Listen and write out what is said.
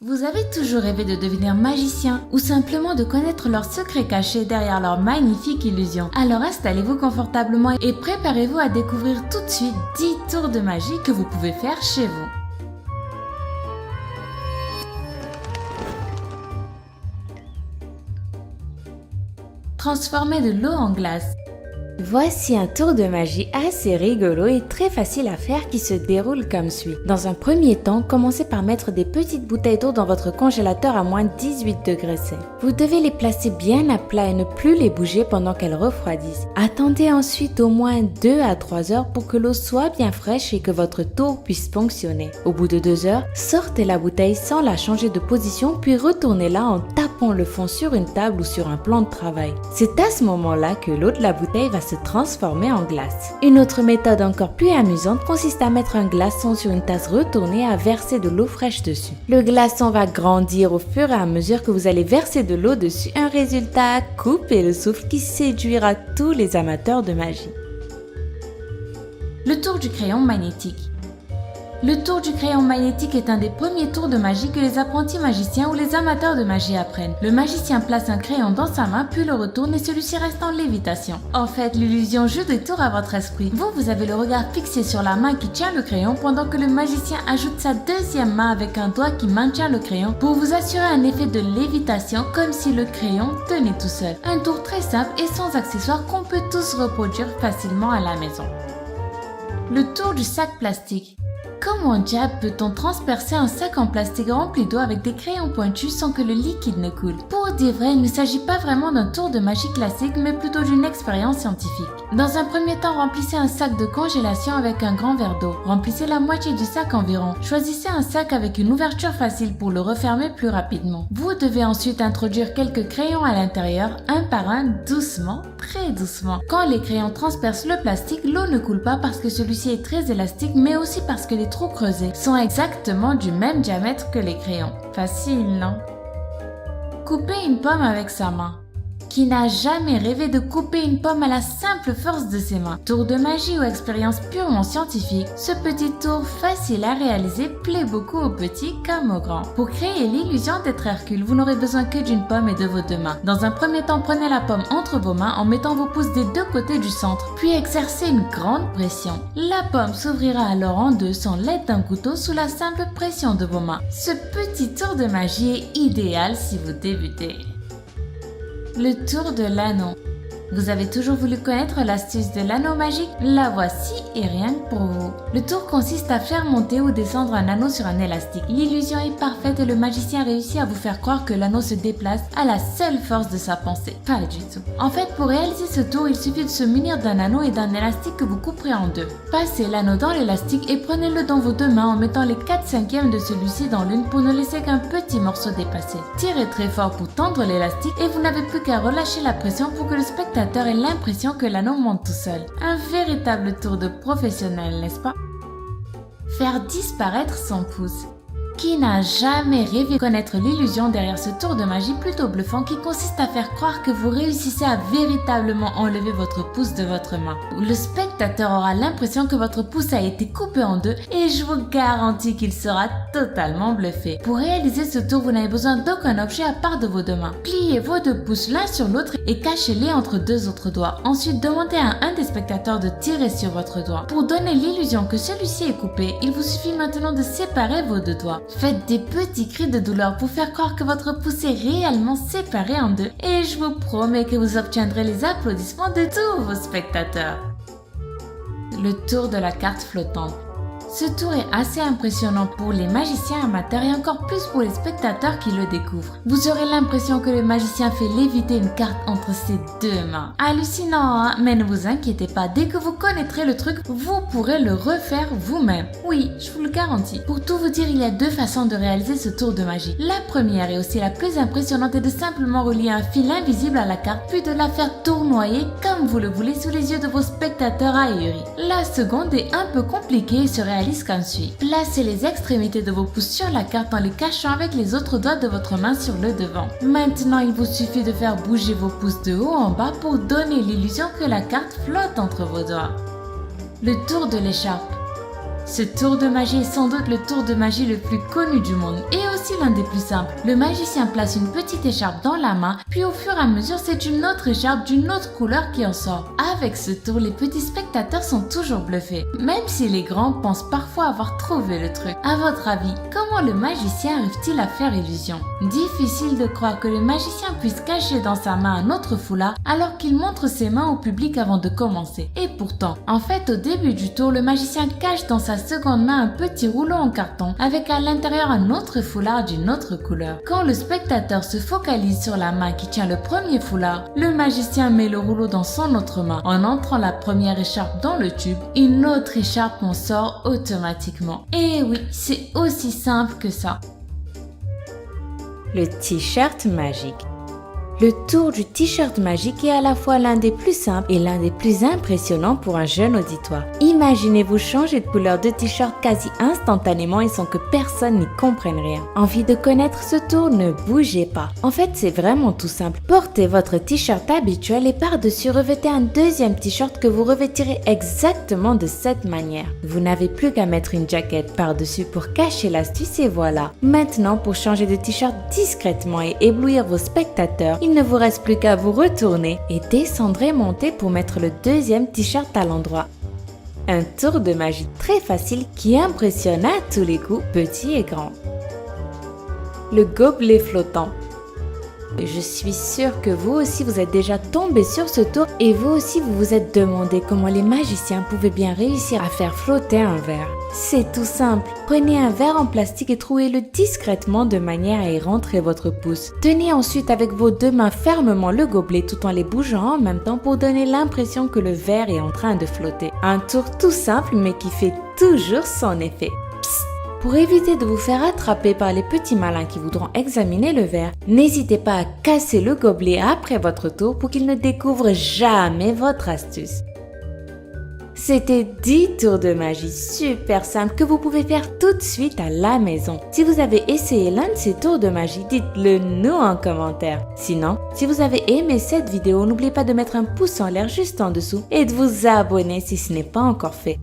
Vous avez toujours rêvé de devenir magicien ou simplement de connaître leurs secrets cachés derrière leur magnifique illusion. Alors installez-vous confortablement et préparez-vous à découvrir tout de suite 10 tours de magie que vous pouvez faire chez vous. Transformer de l'eau en glace. Voici un tour de magie assez rigolo et très facile à faire qui se déroule comme suit. Dans un premier temps, commencez par mettre des petites bouteilles d'eau dans votre congélateur à moins 18 degrés C. Vous devez les placer bien à plat et ne plus les bouger pendant qu'elles refroidissent. Attendez ensuite au moins 2 à 3 heures pour que l'eau soit bien fraîche et que votre tour puisse fonctionner. Au bout de 2 heures, sortez la bouteille sans la changer de position puis retournez-la en tapant le fond sur une table ou sur un plan de travail. C'est à ce moment-là que l'eau de la bouteille va se transformer en glace. Une autre méthode encore plus amusante consiste à mettre un glaçon sur une tasse retournée et à verser de l'eau fraîche dessus. Le glaçon va grandir au fur et à mesure que vous allez verser de l'eau dessus, un résultat à couper le souffle qui séduira tous les amateurs de magie. Le tour du crayon magnétique. Le tour du crayon magnétique est un des premiers tours de magie que les apprentis magiciens ou les amateurs de magie apprennent. Le magicien place un crayon dans sa main puis le retourne et celui-ci reste en lévitation. En fait, l'illusion joue des tours à votre esprit. Vous avez le regard fixé sur la main qui tient le crayon pendant que le magicien ajoute sa deuxième main avec un doigt qui maintient le crayon pour vous assurer un effet de lévitation comme si le crayon tenait tout seul. Un tour très simple et sans accessoires qu'on peut tous reproduire facilement à la maison. Le tour du sac plastique. Comment diable peut-on transpercer un sac en plastique rempli d'eau avec des crayons pointus sans que le liquide ne coule? Pour dire vrai, il ne s'agit pas vraiment d'un tour de magie classique, mais plutôt d'une expérience scientifique. Dans un premier temps, remplissez un sac de congélation avec un grand verre d'eau. Remplissez la moitié du sac environ. Choisissez un sac avec une ouverture facile pour le refermer plus rapidement. Vous devez ensuite introduire quelques crayons à l'intérieur, un par un, doucement, très doucement. Quand les crayons transpercent le plastique, l'eau ne coule pas parce que celui-ci est très élastique, mais aussi parce que les trous creusés sont exactement du même diamètre que les crayons. Facile, non? Couper une pomme avec sa main. Qui n'a jamais rêvé de couper une pomme à la simple force de ses mains? Tour de magie ou expérience purement scientifique, ce petit tour facile à réaliser plaît beaucoup aux petits comme aux grands. Pour créer l'illusion d'être Hercule, vous n'aurez besoin que d'une pomme et de vos deux mains. Dans un premier temps, prenez la pomme entre vos mains en mettant vos pouces des deux côtés du centre, puis exercez une grande pression. La pomme s'ouvrira alors en deux sans l'aide d'un couteau sous la simple pression de vos mains. Ce petit tour de magie est idéal si vous débutez. Le tour de l'anneau. Vous avez toujours voulu connaître l'astuce de l'anneau magique? La voici et rien que pour vous. Le tour consiste à faire monter ou descendre un anneau sur un élastique. L'illusion est parfaite et le magicien réussit à vous faire croire que l'anneau se déplace à la seule force de sa pensée. Pas du tout. En fait, pour réaliser ce tour, il suffit de se munir d'un anneau et d'un élastique que vous couperez en deux. Passez l'anneau dans l'élastique et prenez-le dans vos deux mains en mettant les 4/5 de celui-ci dans l'une pour ne laisser qu'un petit morceau dépasser. Tirez très fort pour tendre l'élastique et vous n'avez plus qu'à relâcher la pression pour que le spectateur ait l'impression que l'anneau monte tout seul. Un véritable tour de professionnel, n'est-ce pas? Faire disparaître son pouce. Qui n'a jamais rêvé de connaître l'illusion derrière ce tour de magie plutôt bluffant qui consiste à faire croire que vous réussissez à véritablement enlever votre pouce de votre main? Le spectateur aura l'impression que votre pouce a été coupé en deux et je vous garantis qu'il sera totalement bluffé. Pour réaliser ce tour, vous n'avez besoin d'aucun objet à part de vos deux mains. Pliez vos deux pouces l'un sur l'autre et cachez-les entre deux autres doigts. Ensuite, demandez à un des spectateurs de tirer sur votre doigt. Pour donner l'illusion que celui-ci est coupé, il vous suffit maintenant de séparer vos deux doigts. Faites des petits cris de douleur pour faire croire que votre pouce est réellement séparé en deux et je vous promets que vous obtiendrez les applaudissements de tous vos spectateurs. Le tour de la carte flottante. Ce tour est assez impressionnant pour les magiciens amateurs et encore plus pour les spectateurs qui le découvrent. Vous aurez l'impression que le magicien fait léviter une carte entre ses deux mains. Hallucinant, hein? Mais ne vous inquiétez pas, dès que vous connaîtrez le truc, vous pourrez le refaire vous-même. Oui, je vous le garantis. Pour tout vous dire, il y a deux façons de réaliser ce tour de magie. La première et aussi la plus impressionnante est de simplement relier un fil invisible à la carte puis de la faire tournoyer comme vous le voulez sous les yeux de vos spectateurs ahuris. La seconde est un peu compliquée et se réalise comme suit. Placez les extrémités de vos pouces sur la carte en les cachant avec les autres doigts de votre main sur le devant. Maintenant, il vous suffit de faire bouger vos pouces de haut en bas pour donner l'illusion que la carte flotte entre vos doigts. Le tour de l'écharpe. Ce tour de magie est sans doute le tour de magie le plus connu du monde et aussi l'un des plus simples. Le magicien place une petite écharpe dans la main, puis au fur et à mesure c'est une autre écharpe d'une autre couleur qui en sort. Avec ce tour, les petits spectateurs sont toujours bluffés, même si les grands pensent parfois avoir trouvé le truc. À votre avis, comment le magicien arrive-t-il à faire illusion? Difficile de croire que le magicien puisse cacher dans sa main un autre foulard alors qu'il montre ses mains au public avant de commencer. Et pourtant, en fait au début du tour, le magicien cache dans sa seconde main un petit rouleau en carton avec à l'intérieur un autre foulard d'une autre couleur. Quand le spectateur se focalise sur la main qui tient le premier foulard, le magicien met le rouleau dans son autre main. En entrant la première écharpe dans le tube, une autre écharpe en sort automatiquement. Et oui, c'est aussi simple que ça. Le t-shirt magique. Le tour du t-shirt magique est à la fois l'un des plus simples et l'un des plus impressionnants pour un jeune auditoire. Imaginez-vous changer de couleur de t-shirt quasi instantanément et sans que personne n'y comprenne rien. Envie de connaître ce tour? Ne bougez pas. En fait, c'est vraiment tout simple. Portez votre t-shirt habituel et par-dessus revêtez un deuxième t-shirt que vous revêtirez exactement de cette manière. Vous n'avez plus qu'à mettre une jaquette par-dessus pour cacher l'astuce et voilà. Maintenant, pour changer de t-shirt discrètement et éblouir vos spectateurs, il ne vous reste plus qu'à vous retourner et descendre et monter pour mettre le deuxième t-shirt à l'endroit. Un tour de magie très facile qui impressionne à tous les coups, petits et grands. Le gobelet flottant. Je suis sûre que vous aussi vous êtes déjà tombé sur ce tour et vous aussi vous vous êtes demandé comment les magiciens pouvaient bien réussir à faire flotter un verre. C'est tout simple. Prenez un verre en plastique et trouez-le discrètement de manière à y rentrer votre pouce. Tenez ensuite avec vos deux mains fermement le gobelet tout en les bougeant en même temps pour donner l'impression que le verre est en train de flotter. Un tour tout simple mais qui fait toujours son effet. Pour éviter de vous faire attraper par les petits malins qui voudront examiner le verre, n'hésitez pas à casser le gobelet après votre tour pour qu'ils ne découvrent jamais votre astuce. C'était 10 tours de magie super simples que vous pouvez faire tout de suite à la maison. Si vous avez essayé l'un de ces tours de magie, dites-le nous en commentaire. Sinon, si vous avez aimé cette vidéo, n'oubliez pas de mettre un pouce en l'air juste en dessous et de vous abonner si ce n'est pas encore fait.